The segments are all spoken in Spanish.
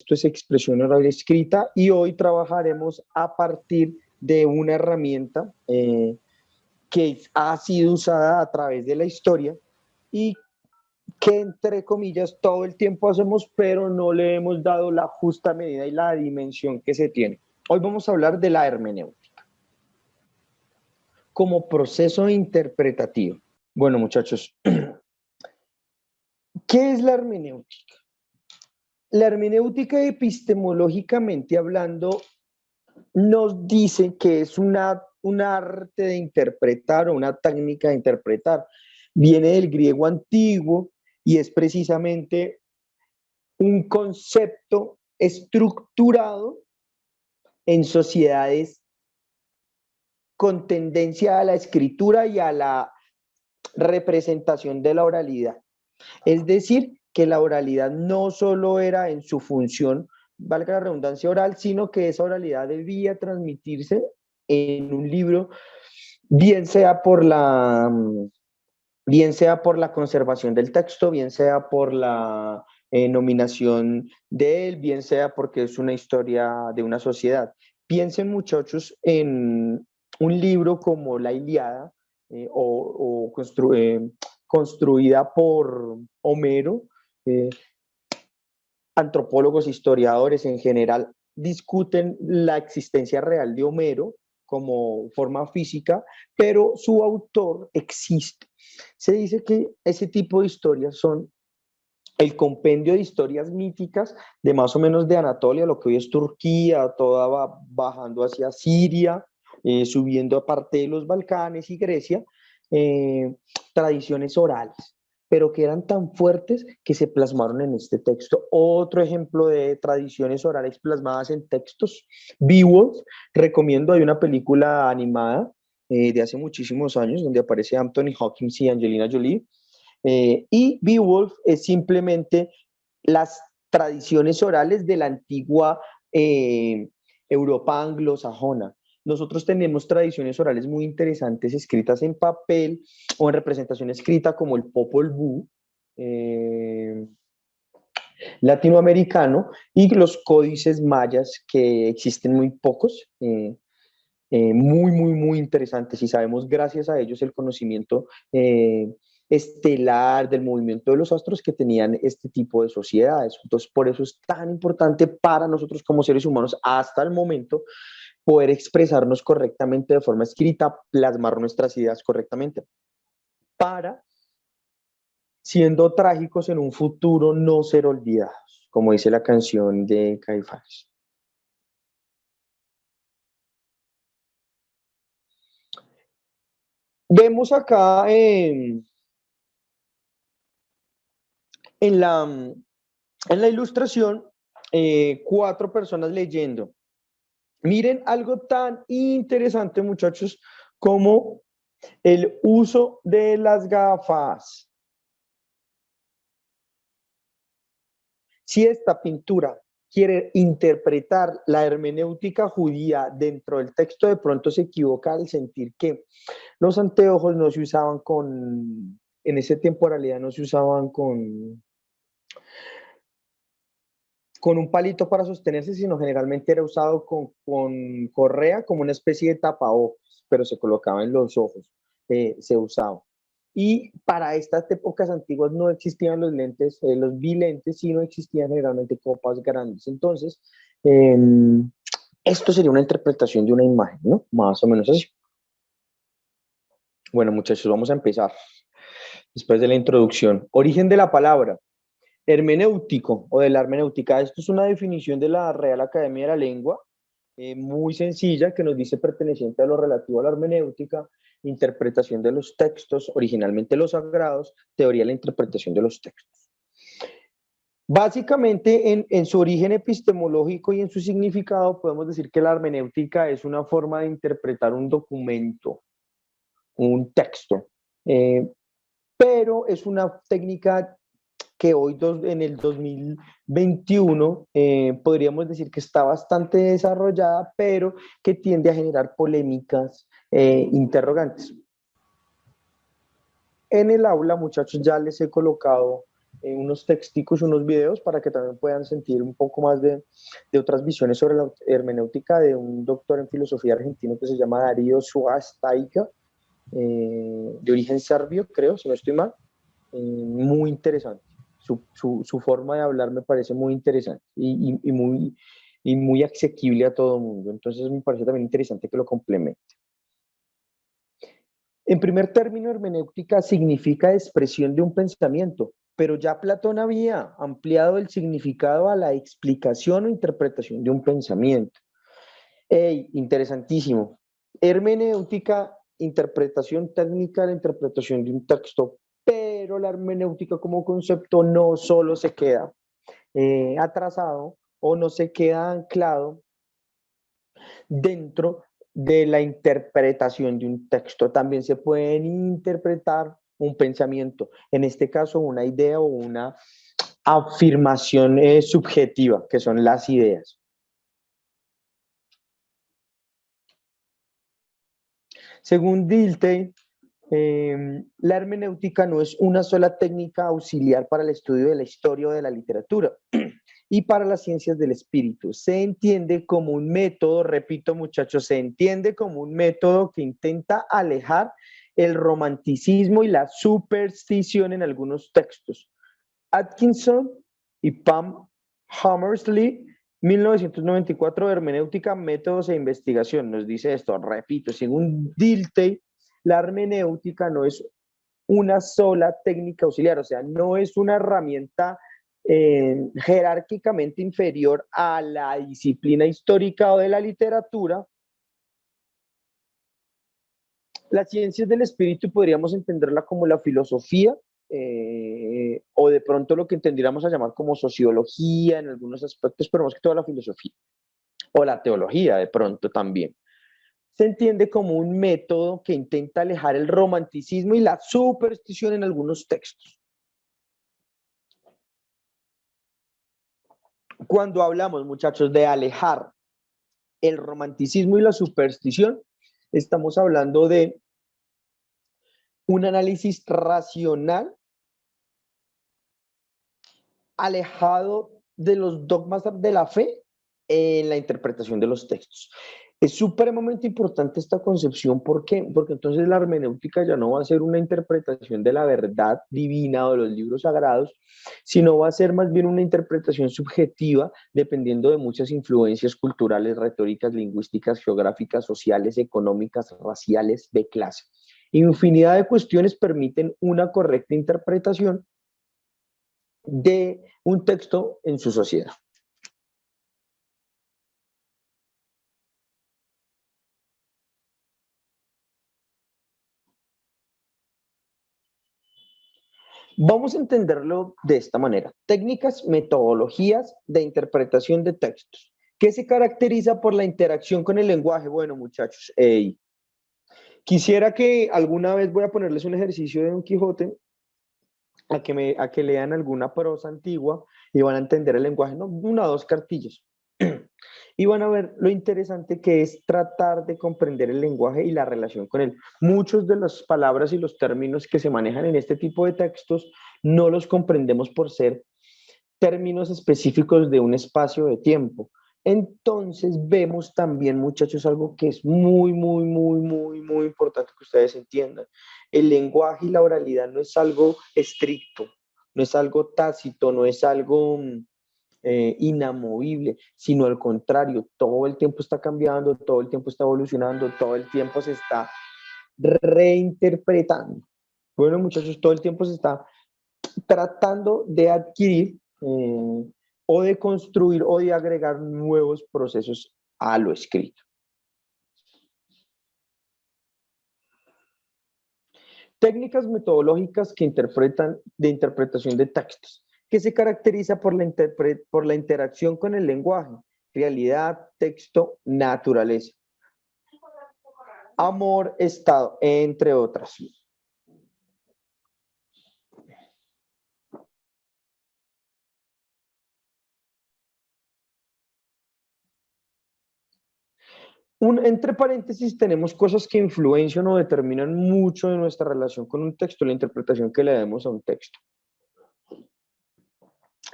esto es expresión oral escrita y hoy trabajaremos a partir de una herramienta que ha sido usada a través de la historia y que entre comillas todo el tiempo hacemos, pero no le hemos dado la justa medida y la dimensión que se tiene. Hoy vamos a hablar de la hermenéutica como proceso interpretativo. Bueno, muchachos, ¿qué es la hermenéutica? La hermenéutica epistemológicamente hablando nos dice que es un arte de interpretar o una técnica de interpretar. Viene del griego antiguo y es precisamente un concepto estructurado en sociedades con tendencia a la escritura y a la representación de la oralidad. Es decir, que la oralidad no solo era en su función, valga la redundancia oral, sino que esa oralidad debía transmitirse en un libro, bien sea por la, bien sea por la conservación del texto, bien sea por la nominación de él, bien sea porque es una historia de una sociedad. Piensen, muchachos, en un libro como La Ilíada construida por Homero. eh, Antropólogos, historiadores en general discuten la existencia real de Homero como forma física, pero su autor existe. Se dice que ese tipo de historias son el compendio de historias míticas de más o menos de Anatolia, lo que hoy es Turquía, toda va bajando hacia Siria, subiendo a parte de los Balcanes y Grecia, eh, tradiciones orales, pero que eran tan fuertes que se plasmaron en este texto. Otro ejemplo de tradiciones orales plasmadas en textos, Beowulf, recomiendo, hay una película animada de hace muchísimos años donde aparece Anthony Hopkins y Angelina Jolie, y Beowulf es simplemente las tradiciones orales de la antigua Europa anglosajona. Nosotros tenemos tradiciones orales muy interesantes escritas en papel o en representación escrita como el Popol Vuh latinoamericano y los códices mayas que existen muy pocos. Muy interesantes y sabemos gracias a ellos el conocimiento estelar del movimiento de los astros que tenían este tipo de sociedades. Entonces, por eso es tan importante para nosotros como seres humanos hasta el momento poder expresarnos correctamente de forma escrita, plasmar nuestras ideas correctamente, para, siendo trágicos en un futuro, no ser olvidados, como dice la canción de Caifanes. Vemos acá en la ilustración, cuatro personas leyendo. Miren algo tan interesante, muchachos, como el uso de las gafas. Si esta pintura quiere interpretar la hermenéutica judía dentro del texto, de pronto se equivoca al sentir que los anteojos no se usaban en ese tiempo en realidad no se usaban con un palito para sostenerse, sino generalmente era usado con correa como una especie de tapaojos, pero se colocaba en los ojos, se usaba. Y para estas épocas antiguas no existían los lentes, los bilentes, sino existían generalmente copas grandes. Entonces, eh, esto sería una interpretación de una imagen, ¿no? Más o menos así. Bueno, muchachos, vamos a empezar. Después de la introducción. Origen de la palabra. Hermenéutico o de la hermenéutica. Esto es una definición de la Real Academia de la Lengua, muy sencilla, que nos dice perteneciente a lo relativo a la hermenéutica, interpretación de los textos, originalmente los sagrados, teoría de la interpretación de los textos. Básicamente, en su origen epistemológico y en su significado, podemos decir que la hermenéutica es una forma de interpretar un documento, un texto, pero es una técnica que hoy en el 2021 podríamos decir que está bastante desarrollada, pero que tiende a generar polémicas interrogantes. En el aula, muchachos, ya les he colocado unos texticos, unos videos para que también puedan sentir un poco más de otras visiones sobre la hermenéutica de un doctor en filosofía argentino que se llama Darío Suastaica, de origen serbio, creo, si no estoy mal. Muy interesante. Su forma de hablar me parece muy interesante y muy asequible a todo el mundo. Entonces me parece también interesante que lo complemente. En primer término, hermenéutica significa expresión de un pensamiento, pero ya Platón había ampliado el significado a la explicación o interpretación de un pensamiento. Hey, interesantísimo. Hermenéutica, interpretación técnica de la interpretación de un texto, pero la hermenéutica como concepto no solo se queda atrasado o no se queda anclado dentro de la interpretación de un texto. También se pueden interpretar un pensamiento, en este caso una idea o una afirmación subjetiva, que son las ideas. Según Dilthey, la hermenéutica no es una sola técnica auxiliar para el estudio de la historia o de la literatura y para las ciencias del espíritu. Se entiende como un método, repito muchachos, se entiende como un método que intenta alejar el romanticismo y la superstición en algunos textos. Atkinson y Pam Hammersley, 1994, Hermenéutica, Métodos e Investigación, nos dice esto, repito, según Dilthey, la hermenéutica no es una sola técnica auxiliar, o sea, no es una herramienta jerárquicamente inferior a la disciplina histórica o de la literatura. Las ciencias del espíritu podríamos entenderla como la filosofía, o de pronto lo que entendiéramos a llamar como sociología en algunos aspectos, pero más que toda la filosofía, o la teología de pronto también. Se entiende como un método que intenta alejar el romanticismo y la superstición en algunos textos. Cuando hablamos, muchachos, de alejar el romanticismo y la superstición, estamos hablando de un análisis racional alejado de los dogmas de la fe en la interpretación de los textos. Es supremamente importante esta concepción. ¿Por qué? Porque entonces la hermenéutica ya no va a ser una interpretación de la verdad divina o de los libros sagrados, sino va a ser más bien una interpretación subjetiva dependiendo de muchas influencias culturales, retóricas, lingüísticas, geográficas, sociales, económicas, raciales, de clase. Infinidad de cuestiones permiten una correcta interpretación de un texto en su sociedad. Vamos a entenderlo de esta manera. Técnicas, metodologías de interpretación de textos. ¿Qué se caracteriza por la interacción con el lenguaje? Bueno, muchachos, quisiera que alguna vez voy a ponerles un ejercicio de Don Quijote a que lean alguna prosa antigua y van a entender el lenguaje, no, una o dos cartillas. Y van a ver lo interesante que es tratar de comprender el lenguaje y la relación con él. Muchos de las palabras y los términos que se manejan en este tipo de textos no los comprendemos por ser términos específicos de un espacio de tiempo. Entonces vemos también, muchachos, algo que es muy importante que ustedes entiendan. El lenguaje y la oralidad no es algo estricto, no es algo tácito, no es algo inamovible, sino al contrario, todo el tiempo está cambiando, todo el tiempo está evolucionando, todo el tiempo se está reinterpretando. Bueno, muchachos, todo el tiempo se está tratando de adquirir o de construir o de agregar nuevos procesos a lo escrito. Técnicas metodológicas que de interpretación de textos, que se caracteriza por la interacción con el lenguaje, realidad, texto, naturaleza, amor, estado, entre otras. Entre paréntesis tenemos cosas que influencian o determinan mucho de nuestra relación con un texto, la interpretación que le demos a un texto.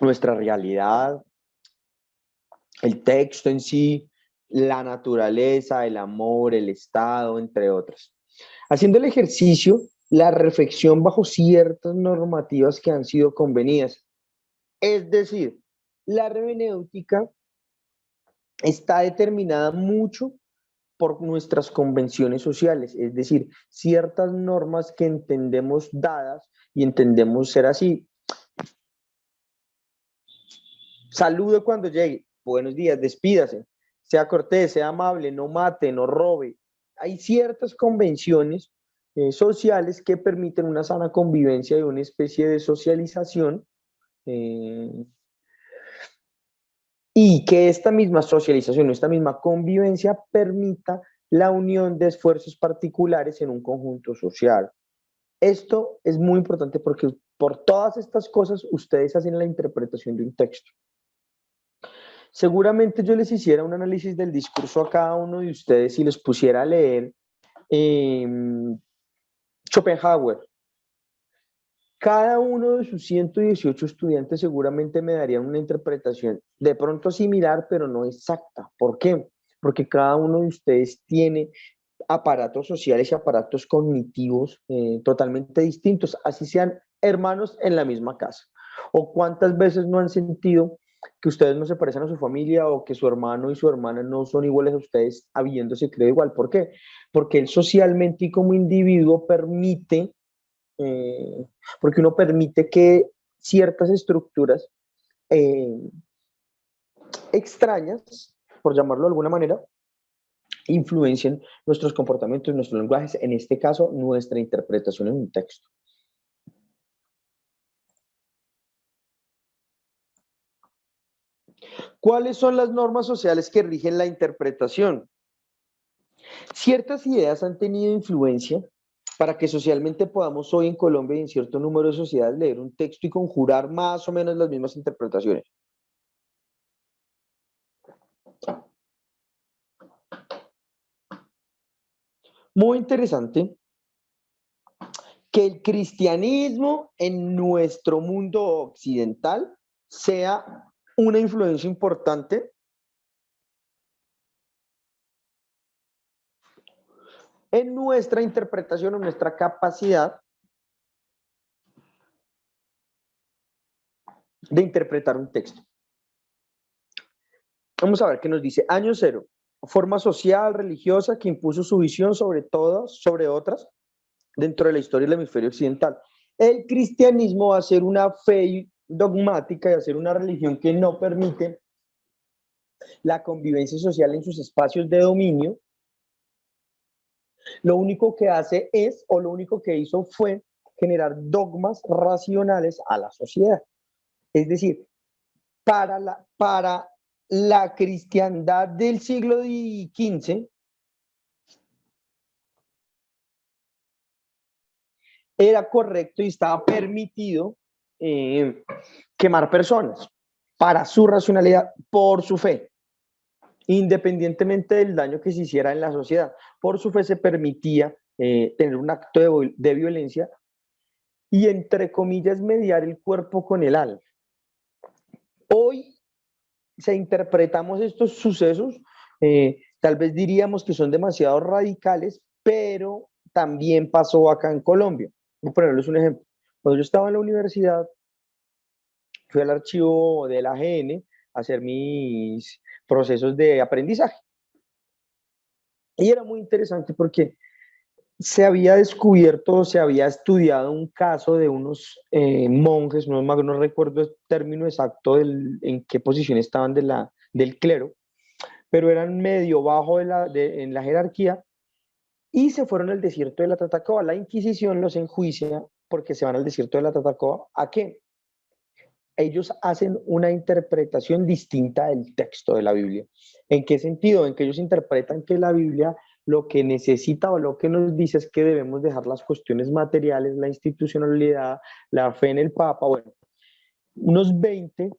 nuestra realidad, el texto en sí, la naturaleza, el amor, el Estado, entre otras. Haciendo el ejercicio, la reflexión bajo ciertas normativas que han sido convenidas. Es decir, la hermenéutica está determinada mucho por nuestras convenciones sociales, es decir, ciertas normas que entendemos dadas y entendemos ser así. Salude cuando llegue, buenos días, despídase, sea cortés, sea amable, no mate, no robe. Hay ciertas convenciones sociales que permiten una sana convivencia y una especie de socialización eh, y que esta misma socialización, esta misma convivencia permita la unión de esfuerzos particulares en un conjunto social. Esto es muy importante porque por todas estas cosas ustedes hacen la interpretación de un texto. Seguramente yo les hiciera un análisis del discurso a cada uno de ustedes y les pusiera a leer eh, Schopenhauer. Cada uno de sus 118 estudiantes seguramente me darían una interpretación de pronto similar, pero no exacta. ¿Por qué? Porque cada uno de ustedes tiene aparatos sociales y aparatos cognitivos totalmente distintos, así sean hermanos en la misma casa. ¿O cuántas veces no han sentido que ustedes no se parecen a su familia o que su hermano y su hermana no son iguales a ustedes habiéndose creído igual? ¿Por qué? Porque él socialmente y como individuo permite porque uno permite que ciertas estructuras eh, extrañas, por llamarlo de alguna manera, influencien nuestros comportamientos, nuestros lenguajes, en este caso, nuestra interpretación en un texto. ¿Cuáles son las normas sociales que rigen la interpretación? Ciertas ideas han tenido influencia para que socialmente podamos hoy en Colombia y en cierto número de sociedades leer un texto y conjurar más o menos las mismas interpretaciones. Muy interesante que el cristianismo en nuestro mundo occidental sea una influencia importante en nuestra interpretación o nuestra capacidad de interpretar un texto. Vamos a ver qué nos dice. Año cero. Forma social, religiosa, que impuso su visión sobre todas, sobre otras, dentro de la historia del hemisferio occidental. El cristianismo va a ser una fe dogmática y va a ser una religión que no permite la convivencia social en sus espacios de dominio. Lo único que hace es, o lo único que hizo fue generar dogmas racionales a la sociedad. Es decir, para la cristiandad del siglo XV, era correcto y estaba permitido quemar personas para su racionalidad, por su fe, independientemente del daño que se hiciera en la sociedad. Por su fe se permitía tener un acto de violencia y, entre comillas, mediar el cuerpo con el alma. Hoy se interpretamos estos sucesos, tal vez diríamos que son demasiado radicales, pero también pasó acá en Colombia. Voy a ponerles un ejemplo. Cuando yo estaba en la universidad, fui al archivo de la AGN a hacer mis procesos de aprendizaje. Y era muy interesante porque se había descubierto, se había estudiado un caso de unos monjes, no recuerdo el término exacto en qué posición estaban del clero, pero eran medio bajo en la jerarquía y se fueron al desierto de la Tatacoa. La Inquisición los enjuicia porque se van al desierto de la Tatacoa. ¿A qué? Ellos hacen una interpretación distinta del texto de la Biblia. ¿En qué sentido? En que ellos interpretan que la Biblia lo que necesita o lo que nos dice es que debemos dejar las cuestiones materiales, la institucionalidad, la fe en el Papa. Bueno, unos 20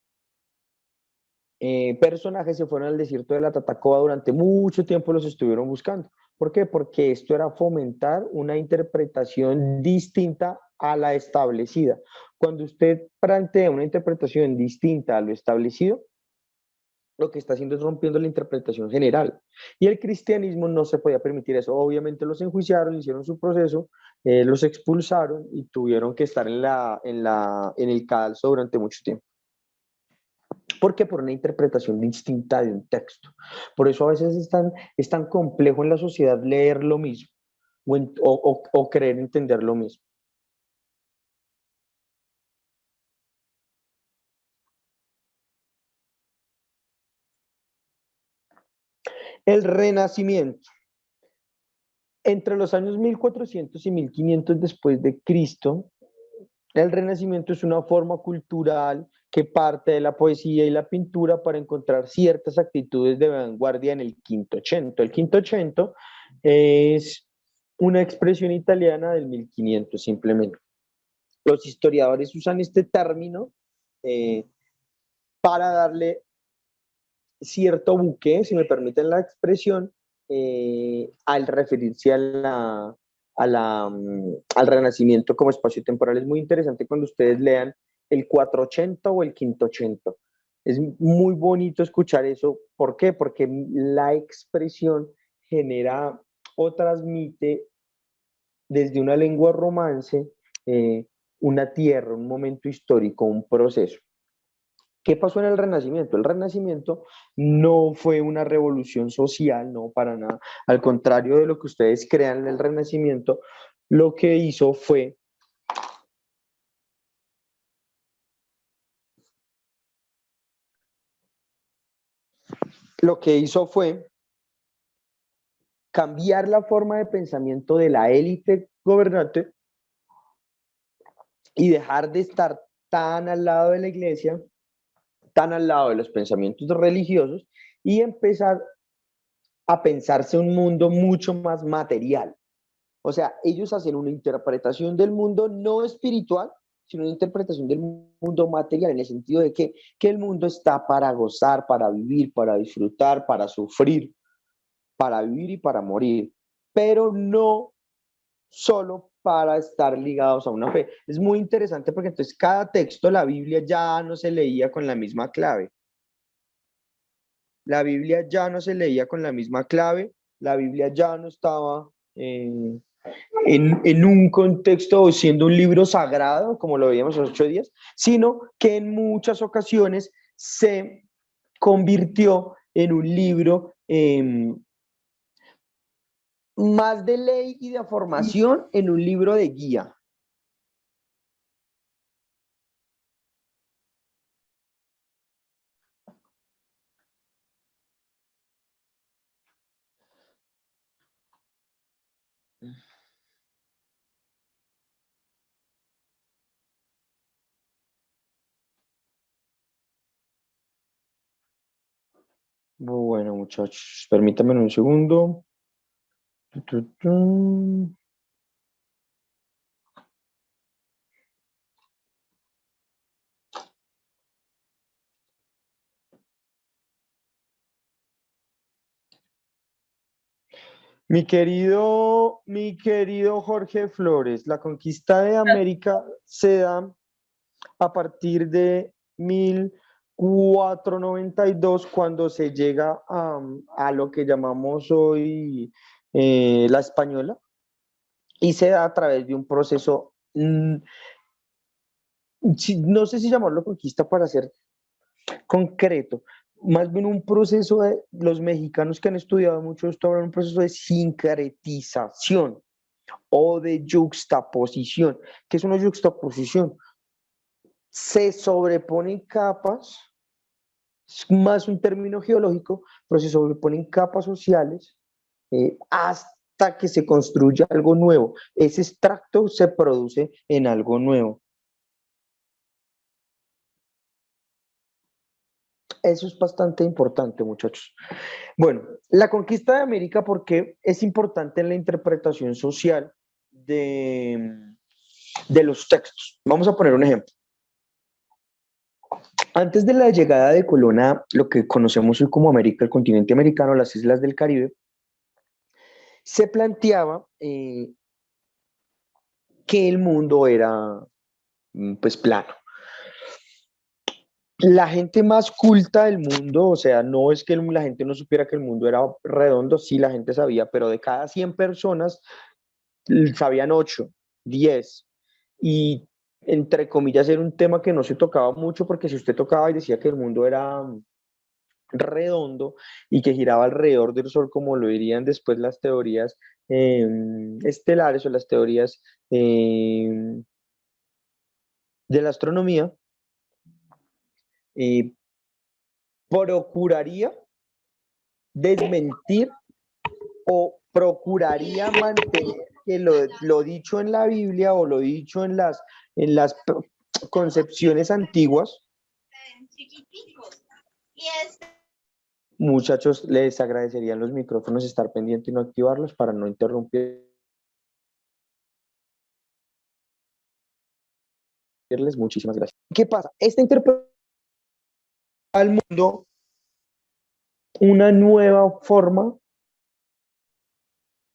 personajes se fueron al desierto de la Tatacoa durante mucho tiempo, los estuvieron buscando. ¿Por qué? Porque esto era fomentar una interpretación distinta a la establecida. Cuando usted plantea una interpretación distinta a lo establecido, lo que está haciendo es rompiendo la interpretación general. Y el cristianismo no se podía permitir eso. Obviamente los enjuiciaron, hicieron su proceso, los expulsaron y tuvieron que estar en el cadalso durante mucho tiempo. ¿Por qué? Por una interpretación distinta de un texto. Por eso a veces es tan complejo en la sociedad leer lo mismo o creer entender lo mismo. El Renacimiento. Entre los años 1400 y 1500 después de Cristo, el Renacimiento es una forma cultural que parte de la poesía y la pintura para encontrar ciertas actitudes de vanguardia en el Quinquecento. El Quinquecento es una expresión italiana del 1500 simplemente. Los historiadores usan este término eh, para darle cierto buque, si me permiten la expresión, al referirse al Renacimiento como espacio temporal. Es muy interesante cuando ustedes lean el 480 o el 580. Es muy bonito escuchar eso. ¿Por qué? Porque la expresión genera o transmite desde una lengua romance una tierra, un momento histórico, un proceso. ¿Qué pasó en el Renacimiento? El Renacimiento no fue una revolución social, no, para nada. Al contrario de lo que ustedes crean en el Renacimiento, lo que hizo fue lo que hizo fue cambiar la forma de pensamiento de la élite gobernante y dejar de estar tan al lado de la iglesia, tan al lado de los pensamientos religiosos y empezar a pensarse un mundo mucho más material. O sea, ellos hacen una interpretación del mundo no espiritual, sino una interpretación del mundo material, en el sentido de que el mundo está para gozar, para vivir, para disfrutar, para sufrir, para vivir y para morir, pero no solo para estar ligados a una fe. Es muy interesante porque entonces cada texto, la Biblia ya no se leía con la misma clave. La Biblia ya no se leía con la misma clave, la Biblia ya no estaba en un contexto siendo un libro sagrado, como lo veíamos los 8 días, sino que en muchas ocasiones se convirtió en un libro más de ley y de formación, en un libro de guía. Bueno, muchachos, permítanme un segundo. Mi querido Jorge Flores, la conquista de América se da a partir de 1492, cuando se llega a lo que llamamos hoy la española, y se da a través de un proceso, no sé si llamarlo conquista para ser concreto, más bien un proceso de los mexicanos que han estudiado mucho esto, hablan un proceso de sincretización o de yuxtaposición. ¿Qué es una yuxtaposición? Se sobreponen capas, es más un término geológico, pero se sobreponen capas sociales hasta que se construye algo nuevo. Ese extracto se produce en algo nuevo. Eso es bastante importante, muchachos. Bueno, la conquista de América, porque es importante en la interpretación social de los textos. Vamos a poner un ejemplo. Antes de la llegada de Colón a lo que conocemos hoy como América, el continente americano, las islas del Caribe, se planteaba que el mundo era pues plano. La gente más culta del mundo, o sea, no es que la gente no supiera que el mundo era redondo, sí, la gente sabía, pero de cada 100 personas sabían 8, 10. Y entre comillas era un tema que no se tocaba mucho porque si usted tocaba y decía que el mundo era redondo y que giraba alrededor del Sol, como lo dirían después las teorías eh, estelares o las teorías de la astronomía, eh, procuraría desmentir o procuraría mantener que lo dicho en la Biblia o lo dicho en las concepciones antiguas. Muchachos, les agradecerían los micrófonos estar pendientes y no activarlos para no interrumpirles. Muchísimas gracias. ¿Qué pasa? Esta interpretación al mundo una nueva forma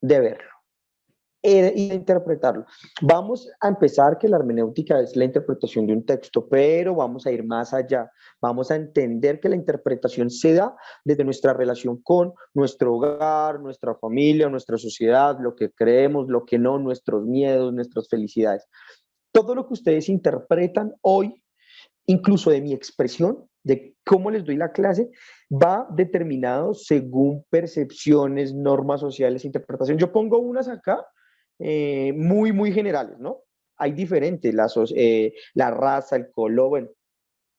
de verlo y interpretarlo. Vamos a empezar que la hermenéutica es la interpretación de un texto, pero vamos a ir más allá. Vamos a entender que la interpretación se da desde nuestra relación con nuestro hogar, nuestra familia, nuestra sociedad, lo que creemos, lo que no, nuestros miedos, nuestras felicidades. Todo lo que ustedes interpretan hoy, incluso de mi expresión, de cómo les doy la clase, va determinado según percepciones, normas sociales, interpretación. Yo pongo unas acá muy generales, ¿no? Hay diferentes, la raza, el color, bueno,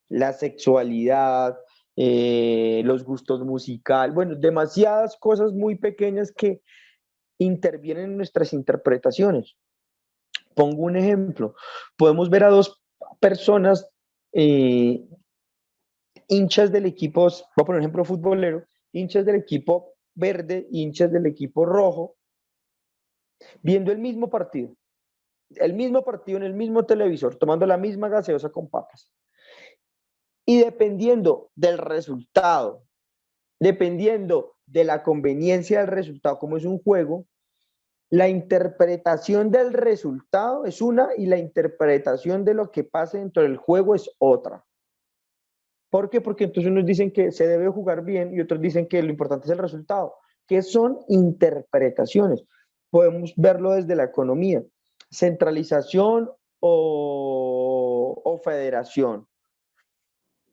la sexualidad, los gustos musicales, bueno, demasiadas cosas muy pequeñas que intervienen en nuestras interpretaciones. Pongo un ejemplo. Podemos ver a dos personas eh, hinchas del equipo, voy a poner un ejemplo futbolero, hinchas del equipo verde, hinchas del equipo rojo, viendo el mismo partido en el mismo televisor, tomando la misma gaseosa con papas. Y dependiendo del resultado, dependiendo de la conveniencia del resultado, como es un juego, la interpretación del resultado es una y la interpretación de lo que pasa dentro del juego es otra. ¿Por qué? Porque entonces unos dicen que se debe jugar bien y otros dicen que lo importante es el resultado, que son interpretaciones. Podemos verlo desde la economía, centralización o federación.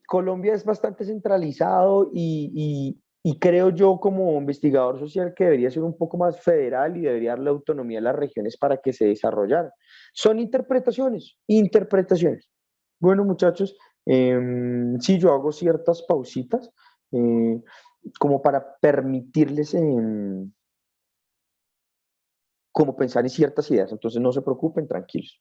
Colombia es bastante centralizado y creo yo como investigador social que debería ser un poco más federal y debería darle autonomía a las regiones para que se desarrollaran. Son interpretaciones, interpretaciones. Bueno, muchachos, sí, yo hago ciertas pausitas eh, como para permitirles como pensar en ciertas ideas. Entonces no se preocupen, tranquilos.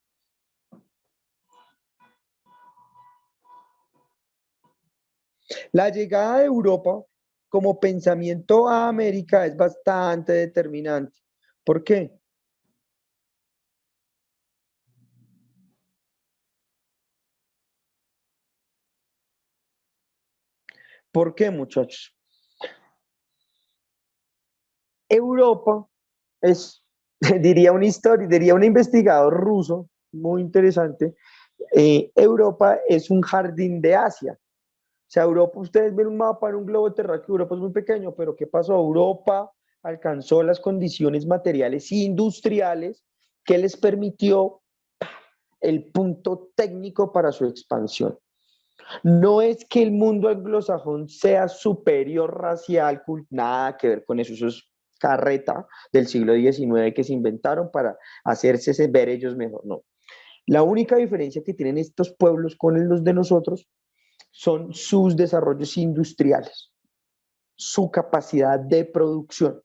La llegada de Europa como pensamiento a América es bastante determinante. ¿Por qué? ¿Por qué, muchachos? Europa es, diría un historiador, diría un investigador ruso muy interesante, Europa es un jardín de Asia. O sea, Europa, ustedes ven un mapa en un globo terráqueo, Europa es muy pequeño, pero ¿qué pasó? Europa alcanzó las condiciones materiales e industriales que les permitió el punto técnico para su expansión. No es que el mundo anglosajón sea superior racial, nada que ver con eso, eso es carreta del siglo XIX que se inventaron para hacerse ver ellos mejor, no. La única diferencia que tienen estos pueblos con los de nosotros son sus desarrollos industriales, su capacidad de producción,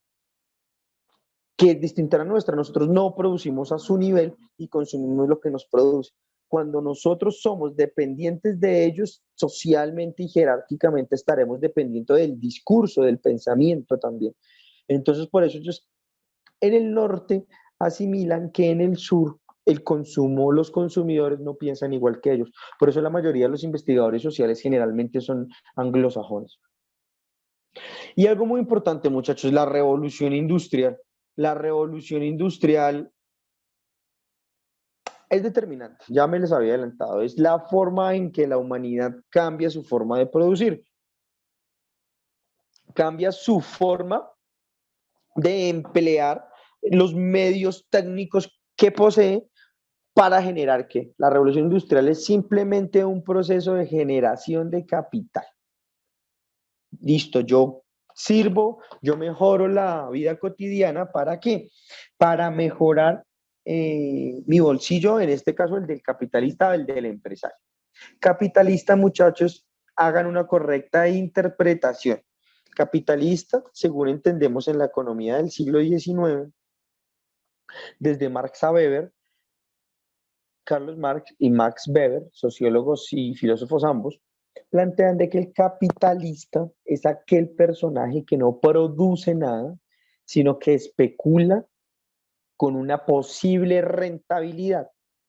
que es distinta a la nuestra. Nosotros no producimos a su nivel y consumimos lo que nos produce. Cuando nosotros somos dependientes de ellos, socialmente y jerárquicamente estaremos dependiendo del discurso, del pensamiento también. Entonces, por eso ellos en el norte asimilan que en el sur el consumo, los consumidores no piensan igual que ellos. Por eso la mayoría de los investigadores sociales generalmente son anglosajones. Y algo muy importante, muchachos, la revolución industrial. La revolución industrial es determinante, ya me les había adelantado, es la forma en que la humanidad cambia su forma de producir, cambia su forma de emplear los medios técnicos que posee para generar ¿qué? La revolución industrial es simplemente un proceso de generación de capital. Listo, yo sirvo, yo mejoro la vida cotidiana, ¿para qué? Para mejorar mi bolsillo, en este caso el del capitalista o el del empresario. Capitalista, muchachos, hagan una correcta interpretación. Capitalista, según entendemos en la economía del siglo XIX, desde Marx a Weber, Carlos Marx y Max Weber, sociólogos y filósofos ambos, plantean de que el capitalista es aquel personaje que no produce nada, sino que especula con una posible rentabilidad.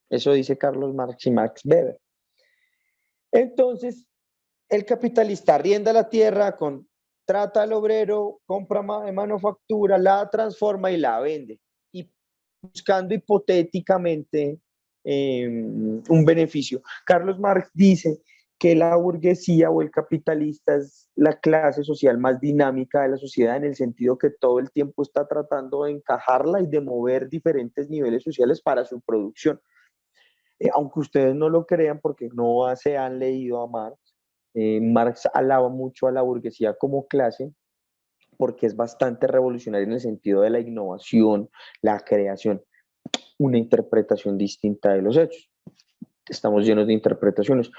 Eso dice Carlos Marx y Max Weber. Entonces, el capitalista arrienda la tierra, contrata al obrero, compra manufactura, la transforma y la vende. Y buscando hipotéticamente un beneficio. Carlos Marx dice que la burguesía o el capitalista es la clase social más dinámica de la sociedad en el sentido que todo el tiempo está tratando de encajarla y de mover diferentes niveles sociales para su producción. Aunque ustedes no lo crean porque no se han leído a Marx, Marx alaba mucho a la burguesía como clase porque es bastante revolucionaria en el sentido de la innovación, la creación, una interpretación distinta de los hechos. Estamos llenos de interpretaciones.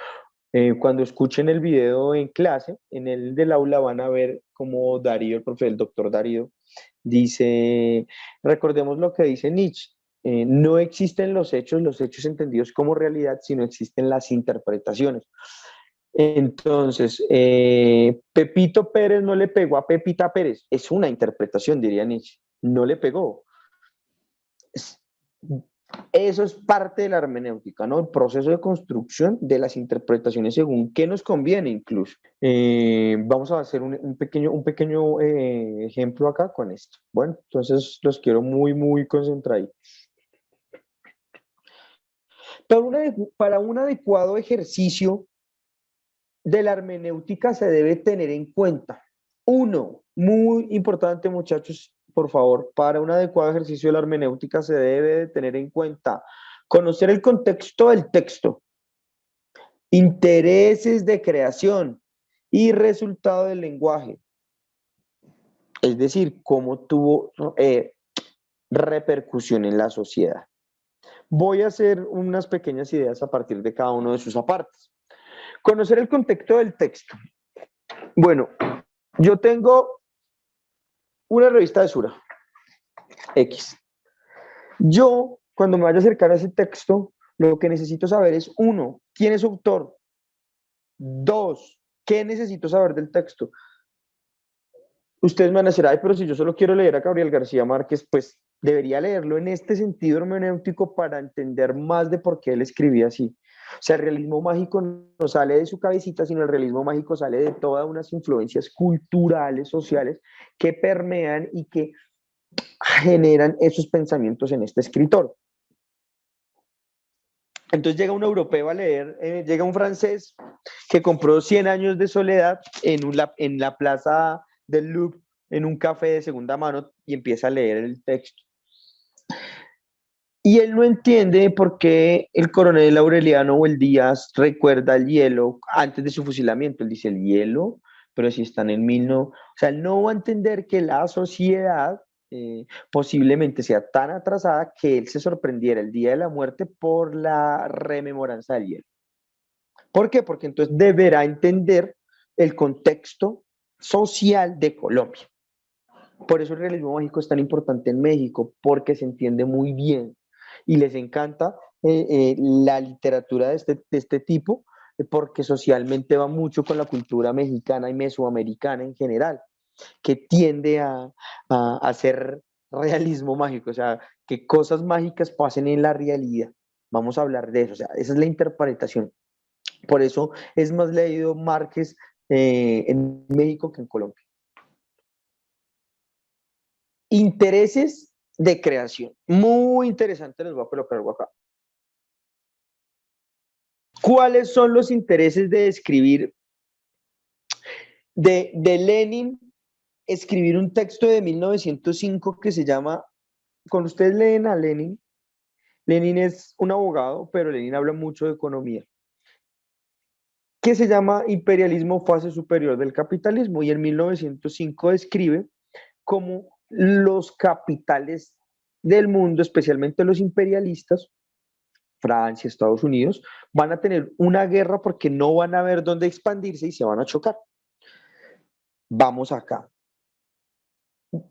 Cuando escuchen el video en clase, en el del aula van a ver cómo Darío, el profe, el doctor Darío, dice, recordemos lo que dice Nietzsche, no existen los hechos entendidos como realidad, sino existen las interpretaciones. Entonces, Pepito Pérez no le pegó a Pepita Pérez, es una interpretación, diría Nietzsche, no le pegó. Eso es parte de la hermenéutica, ¿no? El proceso de construcción de las interpretaciones según qué nos conviene incluso. Vamos a hacer un pequeño ejemplo acá con esto. Bueno, entonces los quiero muy concentrados. Para un adecuado ejercicio de la hermenéutica se debe tener en cuenta, uno, muy importante muchachos, por favor, para un adecuado ejercicio de la hermenéutica se debe de tener en cuenta conocer el contexto del texto, intereses de creación y resultado del lenguaje, es decir, cómo tuvo repercusión en la sociedad. Voy a hacer unas pequeñas ideas a partir de cada uno de sus apartes. Conocer el contexto del texto. Bueno, yo tengo una revista de Sura, X. Yo, cuando me vaya a acercar a ese texto, lo que necesito saber es, uno, ¿quién es su autor? Dos, ¿qué necesito saber del texto? Ustedes me van a decir, ay, pero si yo solo quiero leer a Gabriel García Márquez, pues debería leerlo en este sentido hermenéutico para entender más de por qué él escribía así. O sea, el realismo mágico no sale de su cabecita, sino el realismo mágico sale de todas unas influencias culturales, sociales, que permean y que generan esos pensamientos en este escritor. Entonces llega un europeo a leer, llega un francés que compró 100 años de soledad en la plaza del Louvre, en un café de segunda mano, y empieza a leer el texto. Y él no entiende por qué el coronel Aureliano o el Díaz recuerda el hielo antes de su fusilamiento. Él dice, el hielo, pero si están en o sea, él no va a entender que la sociedad posiblemente sea tan atrasada que él se sorprendiera el día de la muerte por la rememoranza del hielo. ¿Por qué? Porque entonces deberá entender el contexto social de Colombia. Por eso el realismo mágico es tan importante en México, porque se entiende muy bien y les encanta la literatura de este tipo, porque socialmente va mucho con la cultura mexicana y mesoamericana en general, que tiende a hacer realismo mágico, o sea, que cosas mágicas pasen en la realidad. Vamos a hablar de eso, o sea, esa es la interpretación. Por eso es más leído Márquez en México que en Colombia. Intereses de creación. Muy interesante, les voy a colocar algo acá. ¿Cuáles son los intereses de escribir, de Lenin, escribir un texto de 1905 que se llama, cuando ustedes leen a Lenin, Lenin es un abogado, pero Lenin habla mucho de economía, que se llama Imperialismo, fase superior del capitalismo, y en 1905 describe cómo los capitales del mundo, especialmente los imperialistas, Francia, Estados Unidos, van a tener una guerra porque no van a ver dónde expandirse y se van a chocar. Vamos acá.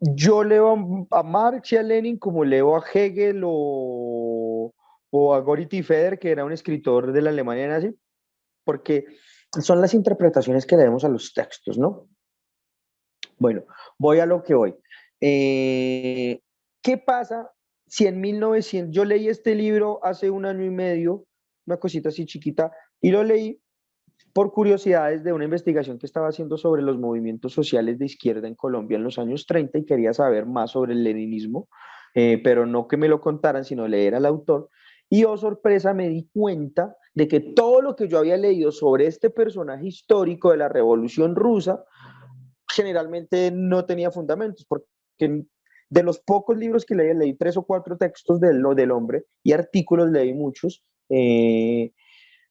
Yo leo a Marx y a Lenin como leo a Hegel o a Goethe Feder, que era un escritor de la Alemania nazi, porque son las interpretaciones que le damos a los textos, ¿no? Bueno, voy a lo que voy. ¿Qué pasa si en 1900, yo leí este libro hace un año y medio, una cosita así chiquita, y lo leí por curiosidades de una investigación que estaba haciendo sobre los movimientos sociales de izquierda en Colombia en los años 30 y quería saber más sobre el leninismo, pero no que me lo contaran, sino leer al autor. Y oh sorpresa, me di cuenta de que todo lo que yo había leído sobre este personaje histórico de la Revolución Rusa generalmente no tenía fundamentos, porque de los pocos libros que leí 3 o 4 textos del hombre y artículos, leí muchos,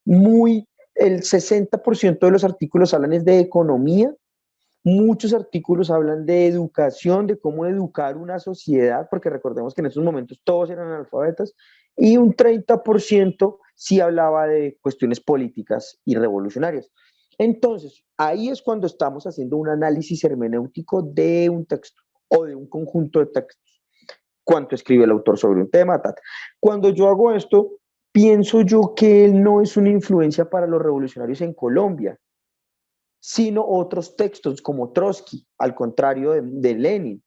muy, el 60% de los artículos hablan es de economía, muchos artículos hablan de educación, de cómo educar una sociedad, porque recordemos que en esos momentos todos eran analfabetas, y un 30% sí hablaba de cuestiones políticas y revolucionarias. Entonces, ahí es cuando estamos haciendo un análisis hermenéutico de un texto o de un conjunto de textos. Cuánto escribe el autor sobre un tema, tal. Cuando yo hago esto, pienso yo que él no es una influencia para los revolucionarios en Colombia, sino otros textos como Trotsky, al contrario de Lenin,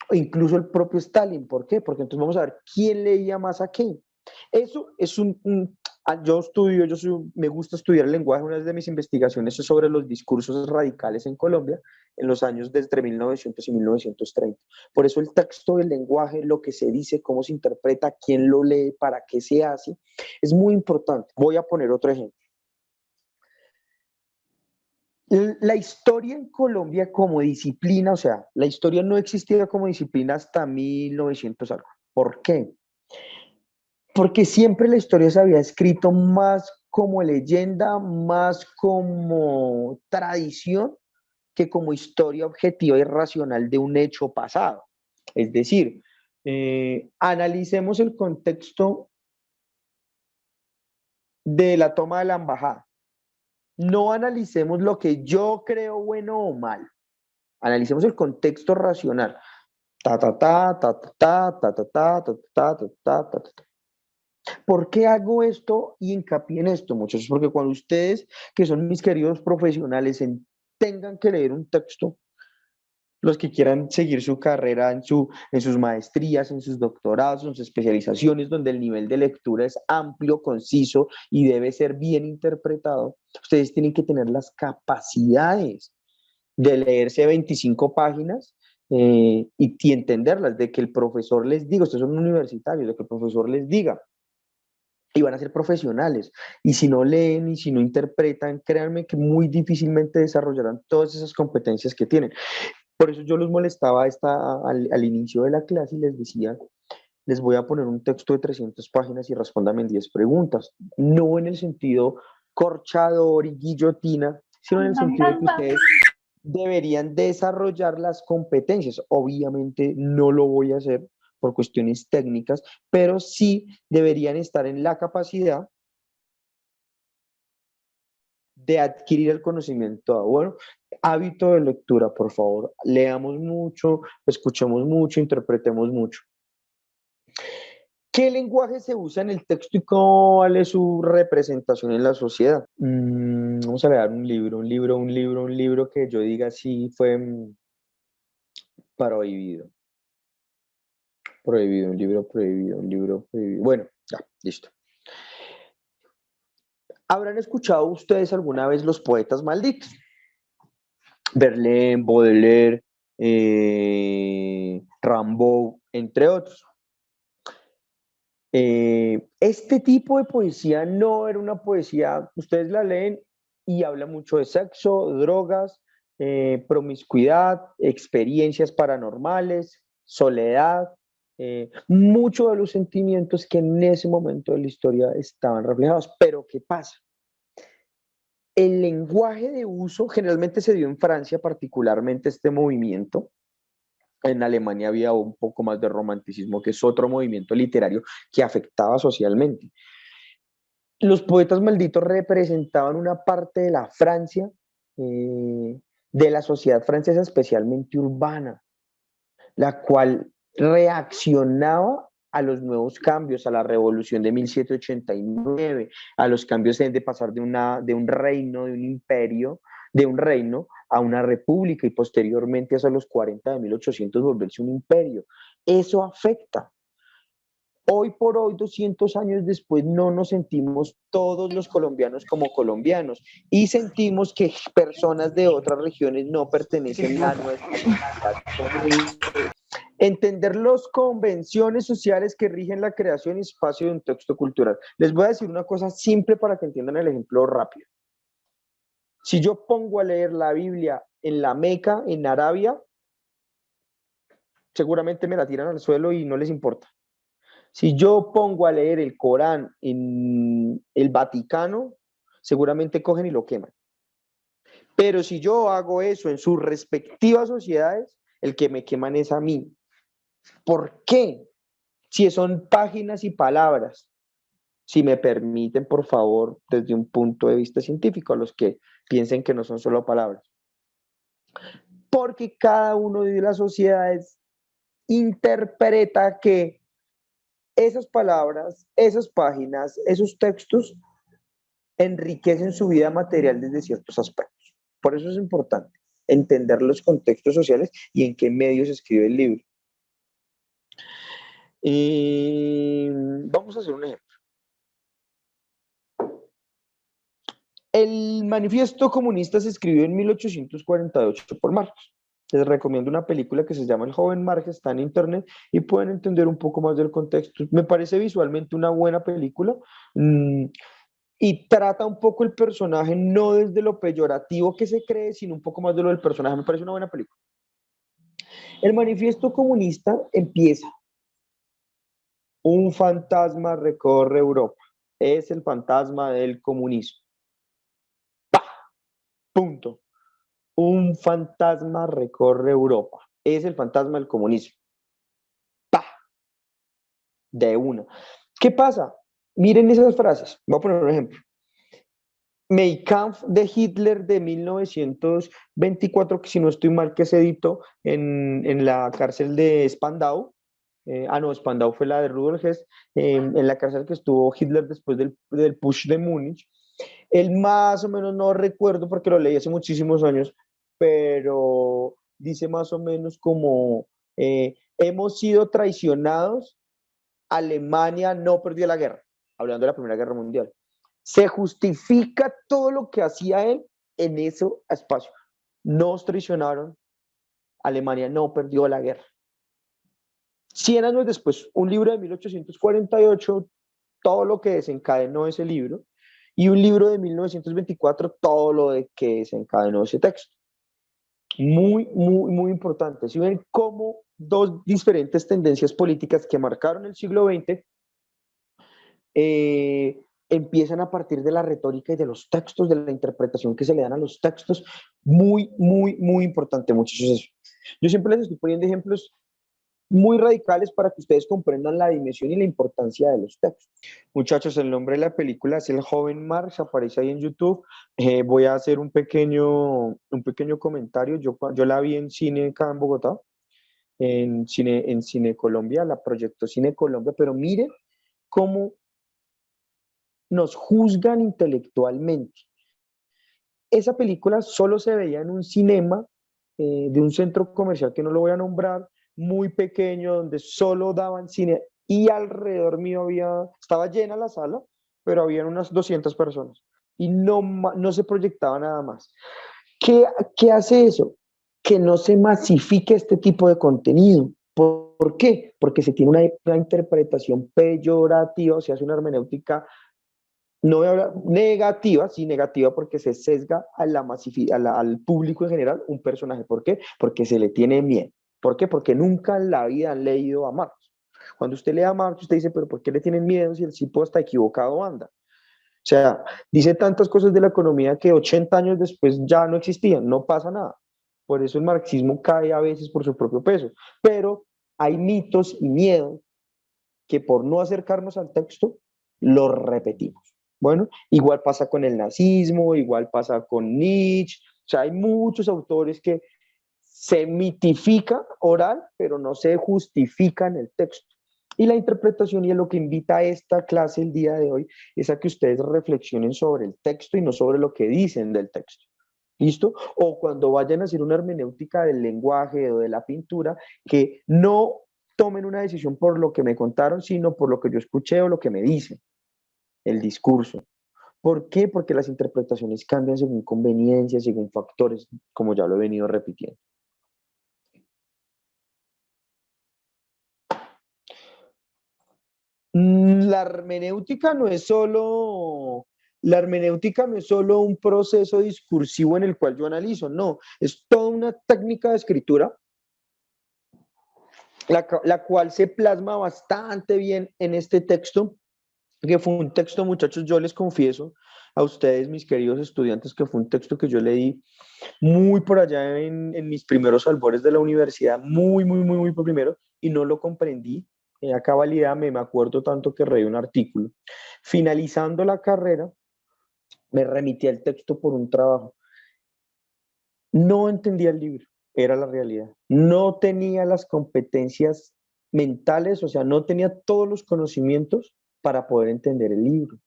o incluso el propio Stalin. ¿Por qué? Porque entonces vamos a ver quién leía más a quién. Eso es yo estudio, me gusta estudiar el lenguaje. Una de mis investigaciones es sobre los discursos radicales en Colombia en los años desde 1900 y 1930. Por eso el texto del lenguaje, lo que se dice, cómo se interpreta, quién lo lee, para qué se hace, es muy importante. Voy a poner otro ejemplo. La historia en Colombia como disciplina, o sea, la historia no existía como disciplina hasta 1900 algo. ¿Por qué? Porque siempre la historia se había escrito más como leyenda, más como tradición, que como historia objetiva y racional de un hecho pasado. Es decir, analicemos el contexto de la toma de la embajada. No analicemos lo que yo creo bueno o mal. Analicemos el contexto racional. Ta, ta, ta, ta, ta, ta, ta, ta, ta, ta, ta, ta, ta, ta. ¿Por qué hago esto y hincapié en esto, muchachos? Porque cuando ustedes, que son mis queridos profesionales, tengan que leer un texto, los que quieran seguir su carrera en sus maestrías, en sus doctorados, en sus especializaciones, donde el nivel de lectura es amplio, conciso y debe ser bien interpretado, ustedes tienen que tener las capacidades de leerse 25 páginas y entenderlas, de que el profesor les diga, ustedes son universitarios, de que el profesor les diga, y van a ser profesionales. Y si no leen y si no interpretan, créanme que muy difícilmente desarrollarán todas esas competencias que tienen. Por eso yo los molestaba al inicio de la clase y les decía, les voy a poner un texto de 300 páginas y respóndame en 10 preguntas. No en el sentido corchador y guillotina, sino en el sentido de que ustedes deberían desarrollar las competencias. Obviamente no lo voy a hacer por cuestiones técnicas, pero sí deberían estar en la capacidad de adquirir el conocimiento. Bueno, hábito de lectura, por favor. Leamos mucho, escuchemos mucho, interpretemos mucho. ¿Qué lenguaje se usa en el texto y cuál es su representación en la sociedad? Vamos a leer un libro que yo diga sí fue prohibido. Prohibido, un libro prohibido, un libro prohibido. Bueno, ya, listo. ¿Habrán escuchado ustedes alguna vez los poetas malditos? Verlaine, Baudelaire, Rimbaud, entre otros. Este tipo de poesía no era una poesía, ustedes la leen y habla mucho de sexo, drogas, promiscuidad, experiencias paranormales, soledad, muchos de los sentimientos que en ese momento de la historia estaban reflejados. Pero ¿qué pasa? El lenguaje de uso generalmente se dio en Francia, particularmente este movimiento. En Alemania había un poco más de romanticismo, que es otro movimiento literario que afectaba socialmente. Los poetas malditos representaban una parte de la Francia, de la sociedad francesa, especialmente urbana, la cual reaccionaba a los nuevos cambios, a la revolución de 1789, a los cambios de pasar de un reino, de un imperio, de un reino a una república y posteriormente hasta los 40 de 1800 volverse un imperio. Eso afecta. Hoy por hoy, 200 años después, no nos sentimos todos los colombianos como colombianos y sentimos que personas de otras regiones no pertenecen a nuestra comunidad. Entender las convenciones sociales que rigen la creación y espacio de un texto cultural. Les voy a decir una cosa simple para que entiendan el ejemplo rápido. Si yo pongo a leer la Biblia en la Meca, en Arabia, seguramente me la tiran al suelo y no les importa. Si yo pongo a leer el Corán en el Vaticano, seguramente cogen y lo queman. Pero si yo hago eso en sus respectivas sociedades, el que me queman es a mí. ¿Por qué? Si son páginas y palabras. Si me permiten, por favor, desde un punto de vista científico, a los que piensen que no son solo palabras. Porque cada uno de las sociedades interpreta que esas palabras, esas páginas, esos textos enriquecen su vida material desde ciertos aspectos. Por eso es importante entender los contextos sociales y en qué medios se escribe el libro. Y vamos a hacer un ejemplo. El manifiesto comunista se escribió en 1848 por Marx. Les recomiendo una película que se llama El joven Marx, está en internet y pueden entender un poco más del contexto. Me parece visualmente una buena película y trata un poco el personaje no desde lo peyorativo que se cree, sino un poco más de lo del personaje. Me parece una buena película. El manifiesto comunista empieza: un fantasma recorre Europa. Es el fantasma del comunismo. Punto. Un fantasma recorre Europa. Es el fantasma del comunismo. ¡Pah! De una. ¿Qué pasa? Miren esas frases. Voy a poner un ejemplo. Mein Kampf de Hitler de 1924, que si no estoy mal, que se editó en la cárcel de Spandau. No, Spandau fue la de Rudolf Hess, en la cárcel que estuvo Hitler después del push de Múnich. Él más o menos, no recuerdo porque lo leí hace muchísimos años, pero dice más o menos como hemos sido traicionados, Alemania no perdió la guerra, hablando de la Primera Guerra Mundial. Se justifica todo lo que hacía él en ese espacio. Nos traicionaron, Alemania no perdió la guerra. 100 años después, un libro de 1848, todo lo que desencadenó ese libro, y un libro de 1924, todo lo de que desencadenó ese texto. Muy, muy, muy importante. Si ven cómo dos diferentes tendencias políticas que marcaron el siglo XX empiezan a partir de la retórica y de los textos, de la interpretación que se le dan a los textos. Muy, muy, muy importante, muchachos. Yo siempre les estoy poniendo ejemplos muy radicales para que ustedes comprendan la dimensión y la importancia de los textos. Muchachos, el nombre de la película es El joven Marx, aparece ahí en YouTube. Voy a hacer un pequeño comentario. Yo la vi en cine acá en Bogotá, en Cine Colombia, la proyectó Cine Colombia, pero miren cómo nos juzgan intelectualmente. Esa película solo se veía en un cinema de un centro comercial que no lo voy a nombrar, muy pequeño, donde solo daban cine y alrededor mío estaba llena la sala, pero habían unas 200 personas y no se proyectaba nada más. ¿Qué hace eso? Que no se masifique este tipo de contenido. ¿Por qué? Porque se tiene una interpretación peyorativa, o sea, es una hermenéutica, no voy a hablar negativa, sí, negativa porque se sesga a al público en general un personaje. ¿Por qué? Porque se le tiene miedo. ¿Por qué? Porque nunca en la vida han leído a Marx. Cuando usted lee a Marx, usted dice, pero ¿por qué le tienen miedo si el tipo está equivocado anda? O sea, dice tantas cosas de la economía que 80 años después ya no existían, no pasa nada. Por eso el marxismo cae a veces por su propio peso. Pero hay mitos y miedos que por no acercarnos al texto, los repetimos. Bueno, igual pasa con el nazismo, igual pasa con Nietzsche. O sea, hay muchos autores que se mitifica oral, pero no se justifica en el texto. Y la interpretación y a lo que invita a esta clase el día de hoy es a que ustedes reflexionen sobre el texto y no sobre lo que dicen del texto. ¿Listo? O cuando vayan a hacer una hermenéutica del lenguaje o de la pintura, que no tomen una decisión por lo que me contaron, sino por lo que yo escuché o lo que me dicen, el discurso. ¿Por qué? Porque las interpretaciones cambian según conveniencias, según factores, como ya lo he venido repitiendo. La hermenéutica no es solo, la hermenéutica no es solo un proceso discursivo en el cual yo analizo, no, es toda una técnica de escritura, la cual se plasma bastante bien en este texto, que fue un texto, muchachos, yo les confieso a ustedes, mis queridos estudiantes, que fue un texto que yo leí muy por allá en mis primeros albores de la universidad, muy por primero, y no lo comprendí. A cabalidad me acuerdo tanto que reí un artículo. Finalizando la carrera, me remití al texto por un trabajo. No entendía el libro, era la realidad. No tenía las competencias mentales, o sea, no tenía todos los conocimientos para poder entender el libro.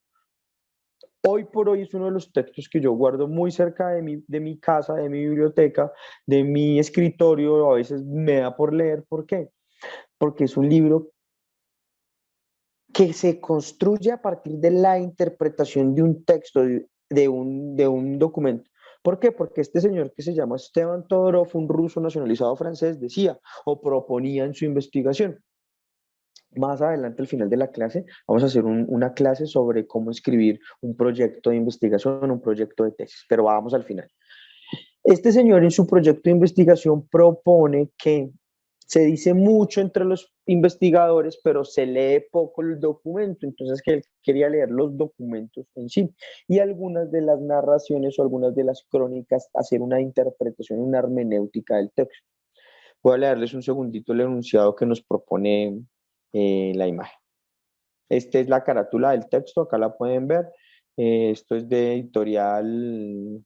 Hoy por hoy es uno de los textos que yo guardo muy cerca de mi casa, de mi biblioteca, de mi escritorio. A veces me da por leer. ¿Por qué? Porque es un libro que se construye a partir de la interpretación de un texto, de un documento. ¿Por qué? Porque este señor que se llama Esteban Todorov, un ruso nacionalizado francés, decía o proponía en su investigación. Más adelante, al final de la clase, vamos a hacer una clase sobre cómo escribir un proyecto de investigación, un proyecto de tesis, pero vamos al final. Este señor en su proyecto de investigación propone que se dice mucho entre los investigadores, pero se lee poco el documento, entonces que él quería leer los documentos en sí y algunas de las narraciones o algunas de las crónicas, hacer una interpretación, una hermenéutica del texto. Voy a leerles un segundito el enunciado que nos propone la imagen. Esta es la carátula del texto, acá la pueden ver. Esto es de editorial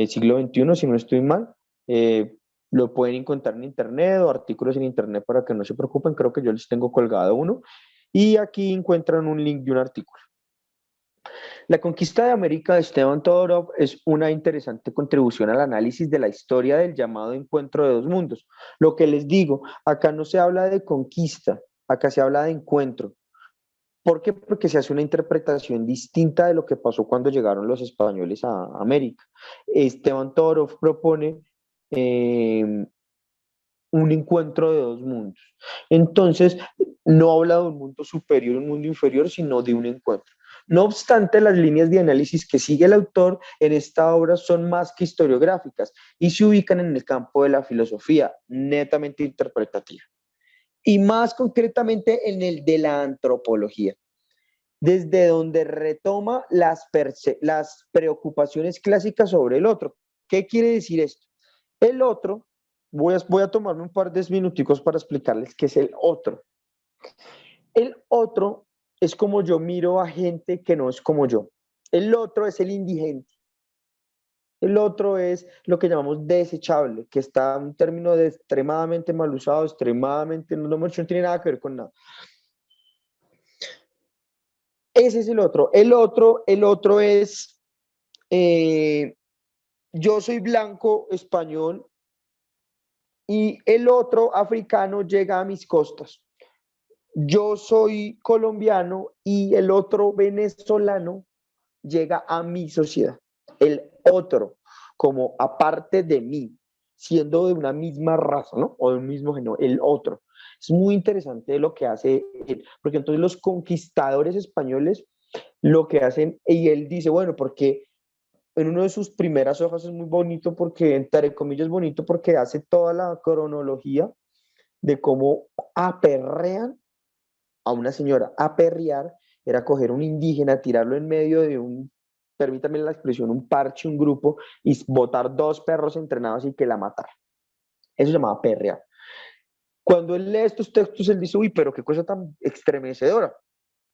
siglo XXI, si no estoy mal. Lo pueden encontrar en internet o artículos en internet para que no se preocupen. Creo que yo les tengo colgado uno. Y aquí encuentran un link de un artículo. La conquista de América de Esteban Todorov es una interesante contribución al análisis de la historia del llamado encuentro de dos mundos. Lo que les digo, acá no se habla de conquista, acá se habla de encuentro. ¿Por qué? Porque se hace una interpretación distinta de lo que pasó cuando llegaron los españoles a América. Esteban Todorov propone eh, un encuentro de dos mundos. Entonces, no habla de un mundo superior, un mundo inferior, sino de un encuentro. No obstante, las líneas de análisis que sigue el autor en esta obra son más que historiográficas y se ubican en el campo de la filosofía, netamente interpretativa, y más concretamente en el de la antropología, desde donde retoma las preocupaciones clásicas sobre el otro. ¿Qué quiere decir esto? El otro, voy a tomarme un par de minuticos para explicarles qué es el otro. El otro es como yo miro a gente que no es como yo. El otro es el indigente. El otro es lo que llamamos desechable, que está un término de extremadamente mal usado, extremadamente, no tiene nada que ver con nada. Ese es el otro. El otro es, yo soy blanco, español, y el otro africano llega a mis costas. Yo soy colombiano y el otro venezolano llega a mi sociedad. El otro, como aparte de mí. siendo de una misma raza, ¿no? O de un mismo género, el otro. Es muy interesante lo que hace él, porque entonces los conquistadores españoles lo que hacen, y él dice, bueno, porque en una de sus primeras hojas es muy bonito porque, entre comillas, bonito porque hace toda la cronología de cómo aperrean a una señora. Aperrear era coger un indígena, tirarlo en medio de un, permítame la expresión, un parche, un grupo, y botar dos perros entrenados y que la matara. Eso se llamaba aperrear. Cuando él lee estos textos, él dice, uy, pero qué cosa tan estremecedora,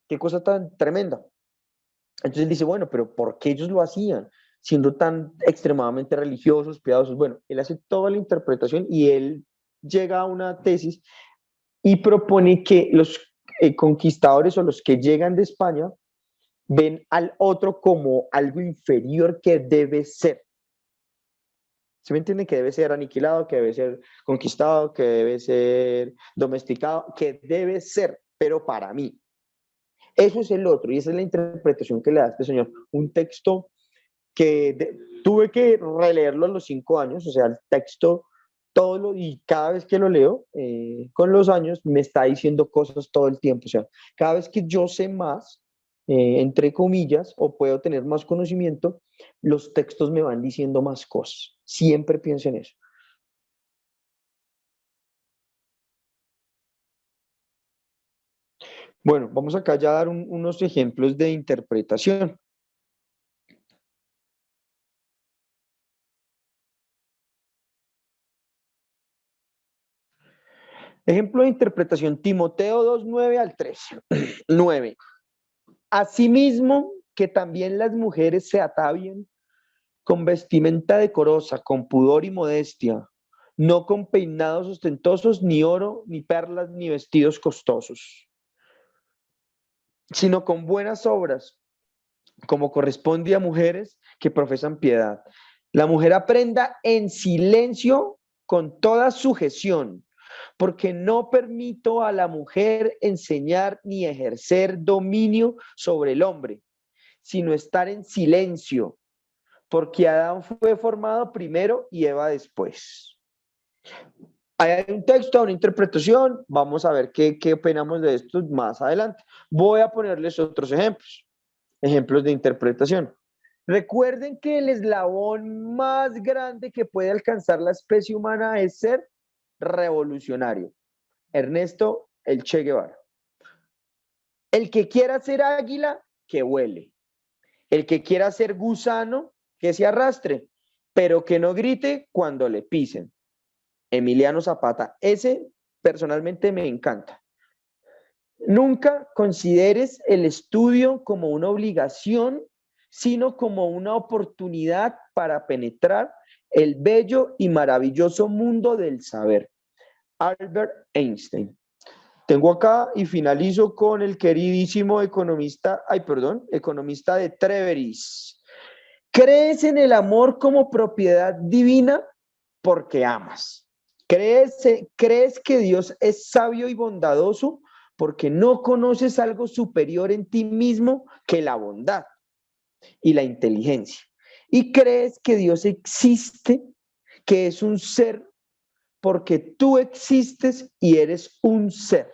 qué cosa tan tremenda. Entonces él dice, bueno, pero ¿por qué ellos lo hacían? Siendo tan extremadamente religiosos, piadosos. Bueno, él hace toda la interpretación y él llega a una tesis y propone que los conquistadores o los que llegan de España ven al otro como algo inferior que debe ser. ¿Sí me entienden? Que debe ser aniquilado, que debe ser conquistado, que debe ser domesticado, que debe ser, pero para mí. Eso es el otro, y esa es la interpretación que le da este señor. Un texto que tuve que releerlo a los 5 años, o sea, el texto, y cada vez que lo leo, con los años, me está diciendo cosas todo el tiempo. O sea, cada vez que yo sé más, entre comillas, o puedo tener más conocimiento, los textos me van diciendo más cosas. Siempre pienso en eso. Bueno, vamos acá ya a dar unos ejemplos de interpretación. Ejemplo de interpretación, Timoteo 2:9 al 13. 9. Asimismo, que también las mujeres se atavíen con vestimenta decorosa, con pudor y modestia, no con peinados ostentosos, ni oro, ni perlas, ni vestidos costosos, sino con buenas obras, como corresponde a mujeres que profesan piedad. La mujer aprenda en silencio con toda sujeción, porque no permito a la mujer enseñar ni ejercer dominio sobre el hombre, sino estar en silencio, porque Adán fue formado primero y Eva después. Hay un texto, una interpretación, vamos a ver qué opinamos de esto más adelante. Voy a ponerles otros ejemplos de interpretación. Recuerden que el eslabón más grande que puede alcanzar la especie humana es ser revolucionario. Ernesto El Che Guevara. El que quiera ser águila, que vuele. El que quiera ser gusano, que se arrastre, pero que no grite cuando le pisen. Emiliano Zapata. Ese personalmente me encanta. Nunca consideres el estudio como una obligación, sino como una oportunidad para penetrar el bello y maravilloso mundo del saber. Albert Einstein. Tengo acá y finalizo con el queridísimo economista de Treveris. ¿Crees en el amor como propiedad divina? Porque amas. ¿Crees que Dios es sabio y bondadoso? Porque no conoces algo superior en ti mismo que la bondad y la inteligencia. Y crees que Dios existe, que es un ser, porque tú existes y eres un ser.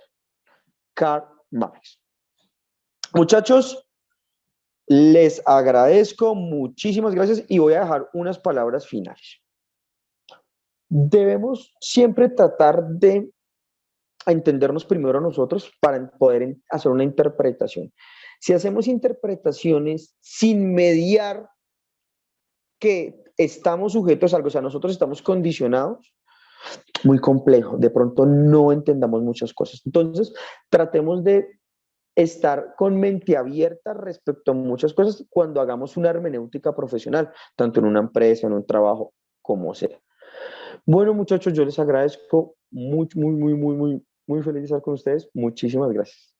Karl Marx. Muchachos, les agradezco, muchísimas gracias y voy a dejar unas palabras finales. Debemos siempre tratar de entendernos primero nosotros para poder hacer una interpretación. Si hacemos interpretaciones sin mediar que estamos sujetos a algo, o sea, nosotros estamos condicionados, muy complejo, de pronto no entendamos muchas cosas. Entonces, tratemos de estar con mente abierta respecto a muchas cosas cuando hagamos una hermenéutica profesional, tanto en una empresa, en un trabajo, como sea. Bueno, muchachos, yo les agradezco muy, muy, muy, muy, muy, muy feliz de estar con ustedes. Muchísimas gracias.